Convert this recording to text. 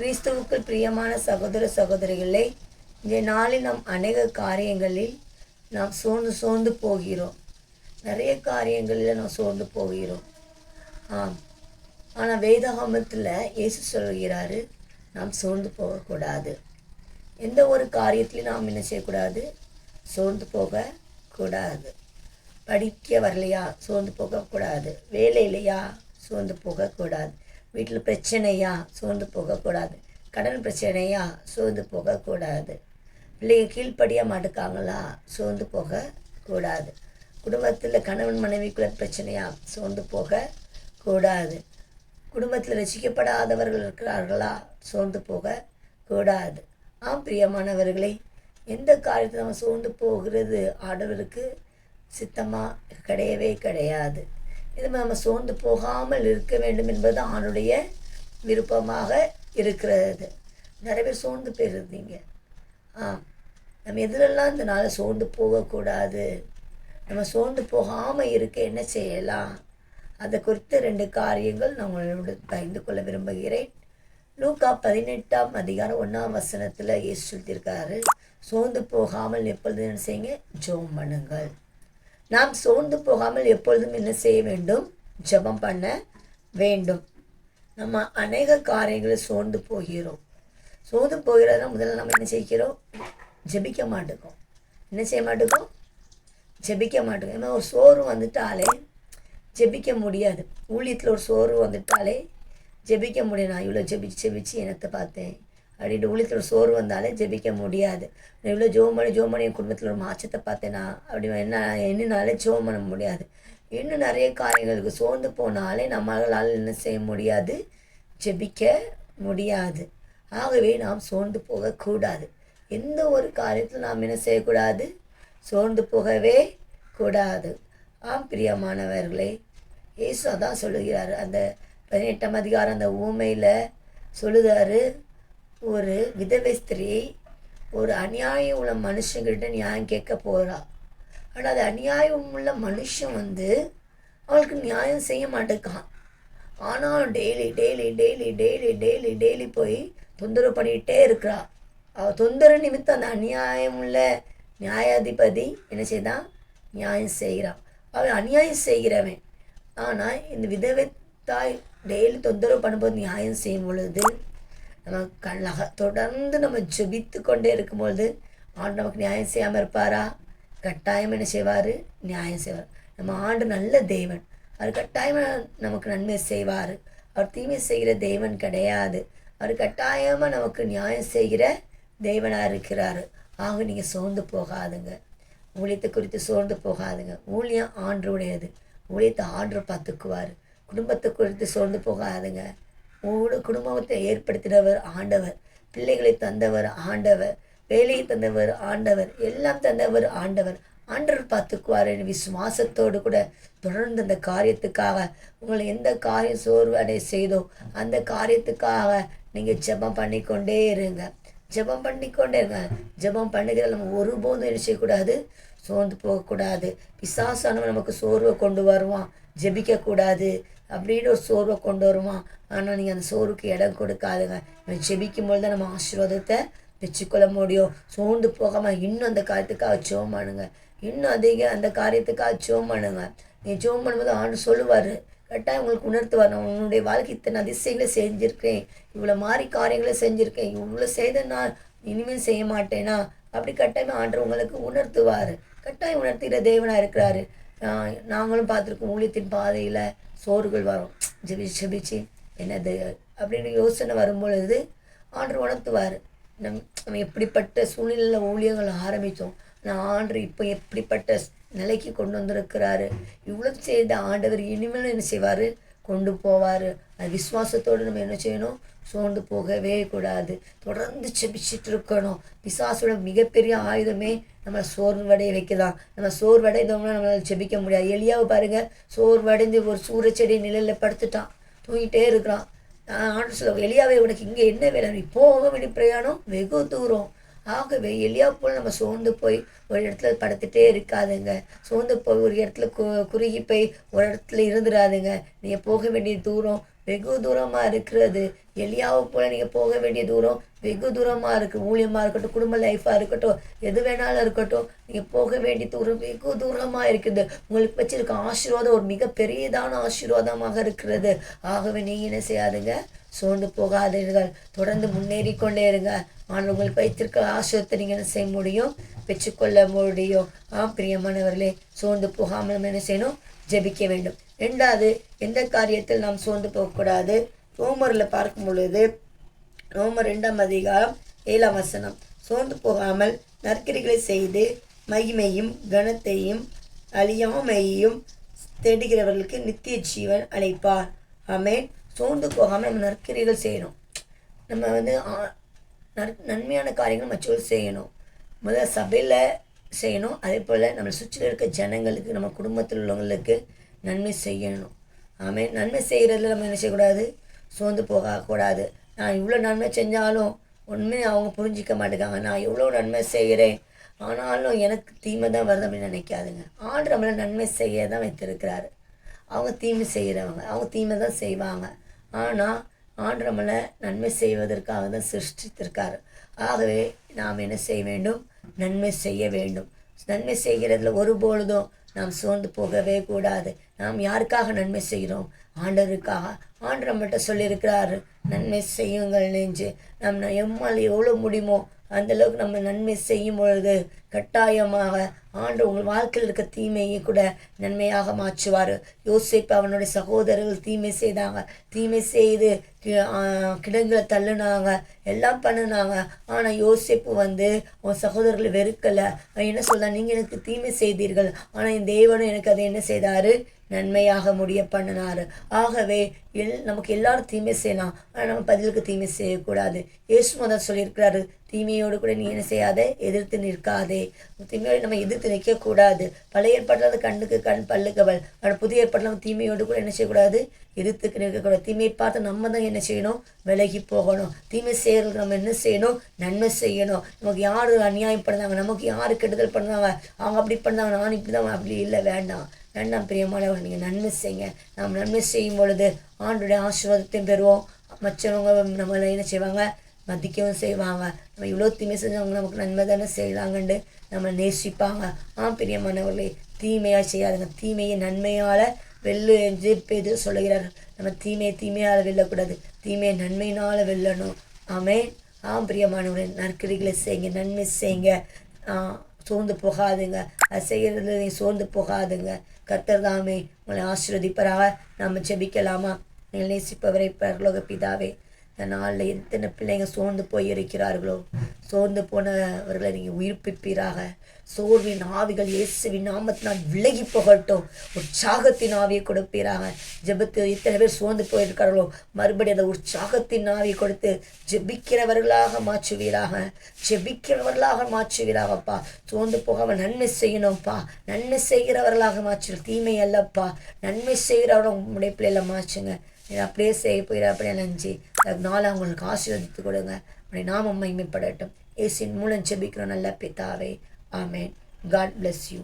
கிறிஸ்துவுக்குள் பிரியமான சகோதர சகோதரிகளே, இன்றைய நாளில் நாம் அநேக காரியங்களில் நாம் சோர்ந்து போகிறோம். நிறைய காரியங்களில் நாம் சோர்ந்து போகிறோம். ஆனால் வேதாகமத்தில் இயேசு சொல்கிறாரு, நாம் சோர்ந்து போகக்கூடாது. எந்த ஒரு காரியத்திலையும் நாம் என்ன செய்யக்கூடாது? சோர்ந்து போகக்கூடாது. படிக்க வரலையா? சோர்ந்து போகக்கூடாது. வேலை இல்லையா? சோர்ந்து போகக்கூடாது. வீட்டில் பிரச்சனையா? சோர்ந்து போகக்கூடாது. கடன் பிரச்சனையா? சோர்ந்து போகக்கூடாது. பிள்ளைங்க கீழ்ப்படிய மாட்டுக்காங்களா? சோர்ந்து போகக்கூடாது. குடும்பத்தில் கணவன் மனைவிக்குள்ள பிரச்சனையா? சோர்ந்து போகக்கூடாது. குடும்பத்தில் ரசிக்கப்படாதவர்கள் இருக்கிறார்களா? சோர்ந்து போகக்கூடாது. பிரியமானவர்களே, எந்த காரியத்தை நம்ம சோர்ந்து போகிறது ஆண்டவருக்கு சித்தமாக கிடையவே கிடையாது. இது நம்ம சோர்ந்து போகாமல் இருக்க வேண்டும் என்பது ஆணுடைய விருப்பமாக இருக்கிறது. நிறைய பேர் சோர்ந்து போயிருந்தீங்க. நம்ம எதிலெல்லாம் இந்த நாளை சோர்ந்து போகக்கூடாது. நம்ம சோர்ந்து போகாமல் இருக்க என்ன செய்யலாம்? அதை குறித்து 2 காரியங்கள் நான் உங்களோட பகிர்ந்து கொள்ள விரும்புகிறேன். லூக்கா 18ஆம் அதிகாரம் 1ஆம் வசனத்தில் இயேசு சொல்லியிருக்காரு, சோர்ந்து போகாமல் எப்பொழுதும் என்ன செய்யுங்க? ஜெபம் பண்ணுங்கள். நாம் சோர்ந்து போகாமல் எப்பொழுதும் என்ன செய்ய வேண்டும்? ஜெபம் பண்ண வேண்டும். நம்ம அநேக காரியங்களில் சோர்ந்து போகிறோம். சோர்ந்து போகிறதுனா முதல்ல நம்ம என்ன செய்கிறோம்? ஜெபிக்க மாட்டோம். என்ன செய்ய மாட்டோம்? ஜெபிக்க மாட்டோம். ஏன்னா ஒரு சோர்வு வந்துட்டாலே ஜெபிக்க முடியாது. ஊழியத்தில் ஒரு சோர்வு வந்துட்டாலே ஜெபிக்க முடியும். நான் இவ்வளோ ஜெபிச்சு என்னத்தை பார்த்தேன் அப்படின்ட்டு ஊழியத்தில் சோறு வந்தாலே ஜெபிக்க முடியாது. நான் இவ்வளோ ஜோம் பண்ணி என் குடும்பத்தில் ஒரு மாற்றத்தை பார்த்தேனா அப்படி என்னனாலே ஜோம் பண்ண முடியாது. இன்னும் நிறைய காரியங்களுக்கு சோர்ந்து போனாலே நம்மளால் என்ன செய்ய முடியாது? ஜெபிக்க முடியாது. ஆகவே நாம் சோர்ந்து போகக்கூடாது. எந்த ஒரு காரியத்தில் நாம் என்ன செய்யக்கூடாது? சோர்ந்து போகவே கூடாது. பிரியமானவர்களே, இயேசு அதான் சொல்லுகிறார். அந்த 18ஆம் அதிகாரம் அந்த ஊமையில் சொல்லுதாரு, ஒரு விதவை ஸ்திரீ ஒரு அநியாயம் உள்ள மனுஷங்கிட்ட நியாயம் கேட்க போகிறா. ஆனால் அது அநியாயம் உள்ள மனுஷன் அவளுக்கு நியாயம் செய்ய மாட்டேக்கான். ஆனால் டெய்லி போய் தொந்தரவு பண்ணிக்கிட்டே இருக்கிறா. அவள் தொந்தரவு நிமித்தம் அந்த அநியாயம் உள்ள நியாயாதிபதி என்ன செய்தான்? நியாயம் செய்கிறான். அவள் அநியாயம் செய்கிறவன். ஆனால் இந்த விதவை தாய் டெய்லி தொந்தரவு பண்ணும்போது நியாயம் செய்யும் பொழுது நம்ம தொடர்ந்து நம்ம ஜெபித்து கொண்டே இருக்கும்பொழுது ஆண்டு நமக்கு நியாயம் செய்யாமல் இருப்பாரா? கட்டாயம் என்ன செய்வார்? நியாயம் செய்வார். நம்ம ஆண்டு நல்ல தேவன். அவர் கட்டாயமாக நமக்கு நன்மை செய்வார். அவர் தீமை செய்கிற தேவன் கிடையாது. அவர் கட்டாயமாக நமக்கு நியாயம் செய்கிற தேவனாக இருக்கிறார். ஆக நீங்கள் சோர்ந்து போகாதுங்க. ஊழியத்தை குறித்து சோர்ந்து போகாதுங்க. ஊழியம் ஆண்டருடையது. ஊழியத்தை ஆண்டு பார்த்துக்குவார். குடும்பத்தை குறித்து சோர்ந்து போகாதுங்க. குடும்பத்தை ஏற்படுத்தினவர் ஆண்டவர். பிள்ளைகளை தந்தவர் ஆண்டவர். வேலையை தந்தவர் ஆண்டவர். எல்லாம் தந்தவர் ஆண்டவர். ஆண்டவர் பார்த்துக்குவார். விசுவாசத்தோடு கூட தொடர்ந்து அந்த காரியத்துக்காக உங்களை எந்த காரியம் சோர்வு அடைய செய்தோ அந்த காரியத்துக்காக நீங்கள் ஜெபம் பண்ணிக்கொண்டே இருங்க. ஜெபம் பண்ணுகிறத நம்ம ஒருபோதும் என்ன செய்யக்கூடாது? சோர்ந்து போகக்கூடாது. பிசாசானவன் நமக்கு சோர்வை கொண்டு வருவான். ஜெபிக்கக்கூடாது அப்படின்னு ஒரு சோர்வை கொண்டு வருவான். ஆனால் நீங்கள் அந்த சோர்வுக்கு இடம் கொடுக்காதுங்க. நம்ம ஜெபிக்கும்போது தான் நம்ம ஆசீர்வாதத்தை வச்சுக்கொள்ள முடியும். சோர்ந்து போகாமல் இன்னும் அந்த காரியத்துக்காக ஜெபம் பண்ணுங்க. இன்னும் அதிகம் அந்த காரியத்துக்காக ஜெபம் பண்ணுங்க. நீங்கள் ஜெபம் பண்ணும்போது ஆண்டு சொல்லுவார். கட்டாயம் உங்களுக்கு உணர்த்துவார். நான் உன்னுடைய வாழ்க்கை இத்தனை அதிசயங்களை செஞ்சுருக்கேன், இவ்வளோ மாதிரி காரியங்களை செஞ்சுருக்கேன், இவ்வளோ செய்த நான் இனிமேல் செய்ய மாட்டேனா அப்படி கட்டாயமாக ஆண்டு உங்களுக்கு உணர்த்துவார். கட்டாயம் உணர்த்துகிற தேவனாக இருக்கிறாரு. நாங்களும் பார்த்துருக்கோம். ஊழியத்தின் பாதையில் சோறுகள் வரும். ஜெபிச்சு என்னது அப்படின்னு யோசனை வரும்பொழுது ஆண்டவர் உணர்த்துவார். நம்ம எப்படிப்பட்ட சூழ்நிலையில் ஊழியங்கள் ஆரம்பித்தோம். நான் ஆண்டவர் இப்போ எப்படிப்பட்ட நிலைக்கு கொண்டு வந்திருக்கிறாரு. இவ்வளோ செய்த ஆண்டவர் இனிமேல் என்ன செய்வார்? கொண்டு போவார். அது விசுவாசத்தோடு நம்ம என்ன செய்யணும்? சோர்ந்து போகவே கூடாது. தொடர்ந்து செபிச்சுட்டு இருக்கணும். பிசாசோட மிகப்பெரிய ஆயுதமே நம்மளை சோர்வடைய வைக்கலாம். நம்ம சோர்வடைந்தோம்னா நம்மளால் ஜெபிக்க முடியாது. எலியாவை பாருங்கள், சோர்வடைந்து ஒரு சூறச்செடி நிழலில் படுத்துட்டான், தூங்கிட்டே இருக்கிறான். ஆண்டு சொல்ல, எலியாவை உனக்கு இங்கே என்ன வேலை? நீ போக வேண்டிய பிரயாணம் வெகு தூரம். ஆகவே எலியா போல் நம்ம சோர்ந்து போய் ஒரு இடத்துல படுத்துகிட்டே இருக்காதுங்க. சோர்ந்து போய் ஒரு இடத்துல குறுகி போய் ஒரு இடத்துல இருந்துடாதுங்க. நீங்கள் போக வேண்டிய தூரம் வெகு தூரமாக இருக்கிறது. எலியாவை போல நீங்கள் போக வேண்டிய தூரம் வெகு தூரமாக இருக்குது. ஊழியமாக இருக்கட்டும், குடும்ப லைஃபாக இருக்கட்டும், எது வேணாலும் இருக்கட்டும், நீங்கள் போக வேண்டிய தூரம் வெகு தூரமாக இருக்குது. உங்களுக்கு வச்சிருக்க ஆசீர்வாதம் ஒரு மிகப்பெரியதான ஆசீர்வாதமாக இருக்கிறது. ஆகவே நீங்கள் என்ன செய்யாதுங்க, சோர்ந்து போகாதீர்கள், தொடர்ந்து முன்னேறி கொண்டே இருங்க. ஆனால் உங்களுக்கு வைத்திருக்க ஆசீர்வாதத்தை நீங்கள் என்ன செய்ய முடியும், பெற்றுக்கொள்ள முடியும். பிரியமானவர்களே, சோர்ந்து போகாமல் நம்ம என்ன செய்யணும், ஜெபிக்க வேண்டும். ரெண்டாவது, எந்த காரியத்தில் நாம் சோர்ந்து போகக்கூடாது. ரோமரில் பார்க்கும் பொழுது ரோமர் 2ஆம் அதிகாரம் 7ஆம் வசனம், சோர்ந்து போகாமல் நற்கிரிகளை செய்து மகிமையும் கனத்தையும் அழியாமையும் தேடுகிறவர்களுக்கு நித்திய ஜீவன் அளிப்பார். ஆமென். சோர்ந்து போகாமல் நம்ம நற்கிரிகள் செய்யணும். நம்ம நன்மையான காரியங்கள் மற்றவர்கள் செய்யணும். முதல்ல சபையில் செய்யணும். அதே போல் நம்ம சுற்றில் இருக்க ஜனங்களுக்கு, நம்ம குடும்பத்தில் உள்ளவங்களுக்கு நன்மை செய்யணும். ஆமென். நன்மை செய்கிறதுல நம்ம என்ன செய்யக்கூடாது, சோர்ந்து போகக்கூடாது. நான் இவ்வளோ நன்மை செஞ்சாலும் உண்மையை அவங்க புரிஞ்சிக்க மாட்டேங்காங்க. நான் எவ்வளோ நன்மை செய்கிறேன், ஆனாலும் எனக்கு தீமை தான் வருது அப்படின்னு நினைக்காதுங்க. ஆண்டு நம்மளை நன்மை செய்ய தான் வைத்திருக்கிறாரு. அவங்க தீமை செய்கிறவங்க, அவங்க தீமை தான் செய்வாங்க. ஆனால் ஆண்டு நம்மளை நன்மை செய்வதற்காக தான் சிருஷ்டித்திருக்காரு. ஆகவே நாம் என்ன செய்ய வேண்டும், நன்மை செய்ய வேண்டும். நன்மை செய்கிறதுல ஒருபொழுதும் நாம் சோர்ந்து போகவே கூடாது. நாம் யாருக்காக நன்மை செய்கிறோம், ஆண்டவருக்காக. ஆண்டவர் நம்மகிட்ட சொல்லியிருக்கிறாரு, நன்மை செய்யுங்கள் நெஞ்சு. நம்ம எம்மால் எவ்வளோ முடியுமோ அந்தளவுக்கு நம்ம நன்மை செய்யும் பொழுது கட்டாயமாக ஆண்டு உங்கள் வாழ்க்கையில் இருக்க தீமையை கூட நன்மையாக மாற்றுவார். யோசேப்பு அவனுடைய சகோதரர்கள் தீமை செய்தாங்க, தீமை செய்து கிடங்களை தள்ளுனாங்க, எல்லாம் பண்ணினாங்க. ஆனால் யோசேப்பு உன் சகோதரர்களை வெறுக்கலை. என்ன சொல்ல, நீங்கள் எனக்கு தீமை செய்தீர்கள், ஆனால் என் தேவனும் எனக்கு அதை என்ன செய்தார், நன்மையாக முடிய பண்ணினார். ஆகவே நமக்கு எல்லாரும் தீமை செய்யலாம், ஆனால் நம்ம பதிலுக்கு தீமை செய்யக்கூடாது. இயேசு தான் சொல்லியிருக்கிறாரு, தீமையோடு கூட நீ என்ன செய்யாதே, எதிர்த்து நிற்காதே. தீமையோடு நம்ம எதிர்த்து நிற்கக்கூடாது. பழைய ஏற்பாட்டில் கண்ணுக்கு கண் பல்லுக்கு பல், ஆனால் புதிய ஏற்பாட்டில் நம்ம தீமையோடு கூட என்ன செய்யக்கூடாது, எதிர்த்துக்கு நிற்கக்கூடாது. தீமையை பார்த்து நம்ம தான் என்ன செய்யணும், விலகி போகணும். தீமை செய்கிறதுக்கு நம்ம என்ன செய்யணும், நன்மை செய்யணும். நமக்கு யார் அநியாயம் பண்ணாங்க, நமக்கு யார் கெடுதல் பண்ணாங்க, அவங்க அப்படி பண்ணாங்க, நான் இப்படி தான், அப்படி இல்லை, வேண்டாம் வேண்டாம். பிரியமானவர்கள், நீங்கள் நன்மை செய்யுங்க. நாம் நன்மை செய்யும் பொழுது ஆண்டுடைய ஆசீர்வாதத்தையும் பெறுவோம். மற்றவங்க நம்மளை என்ன செய்வாங்க, மதிக்கவும் செய்வாங்க. நம்ம இவ்வளோ தீமை செஞ்சவங்க நமக்கு நன்மை தானே செய்யலாங்கண்டு நம்மளை நேசிப்பாங்க. பிரியமானவர்களே, தீமையாக செய்யாதுங்க. தீமையை நன்மையால் வெல்லு என்று பேது சொல்லுகிறார். நம்ம தீமையால் வெல்லக்கூடாது, தீமையை நன்மையினால் வெல்லணும். ஆமென். பிரியமானவர்களே, நற்கிரிகளை செய்யுங்க, நன்மை செய்யுங்க, சோர்ந்து போகாதுங்க. அது செய்கிறது சோர்ந்து போகாதுங்க. கர்த்தர் தாமே உங்களை ஆசீர்வதிப்பராக. நாம் ஜெபிக்கலாமா? நீங்கள் நேசிப்பவரை பரலோக பிதாவே, இந்த நாளில் எத்தனை பிள்ளைங்க சோர்ந்து போயிருக்கிறார்களோ, சோர்ந்து போனவர்களை நீங்கள் உயிர்ப்பிப்பீராக. சோர்வின் ஆவிகள் இயேசுவின் நாமத்தினால் விலகி போகட்டும். உற்சாகத்தின் ஆவியை கொடுப்பீராக. ஜெபத்து இத்தனை பேர் சோர்ந்து போயிருக்கார்களோ, மறுபடியும் அந்த உற்சாகத்தின் ஆவியை கொடுத்து ஜெபிக்கிறவர்களாக மாற்றுவீராகப்பா. சோர்ந்து போகாமல் நன்மை செய்யணும்ப்பா. நன்மை செய்கிறவர்களாக மாற்று, தீமை அல்லப்பா. நன்மை செய்கிறவரை உங்களுடைய பிள்ளைகளை மாற்றுங்க. அப்படியே செய்ய போயிட, அப்படியே நன்றி. அதனால அவங்களுக்கு ஆசீர்வதித்து கொடுங்க. அப்படி நாமம் மகிமைப்படட்டும். இயேசுவின் மூலம் ஜெபிக்கிறோம் நல்ல பிதாவே. ஆமென். God bless you.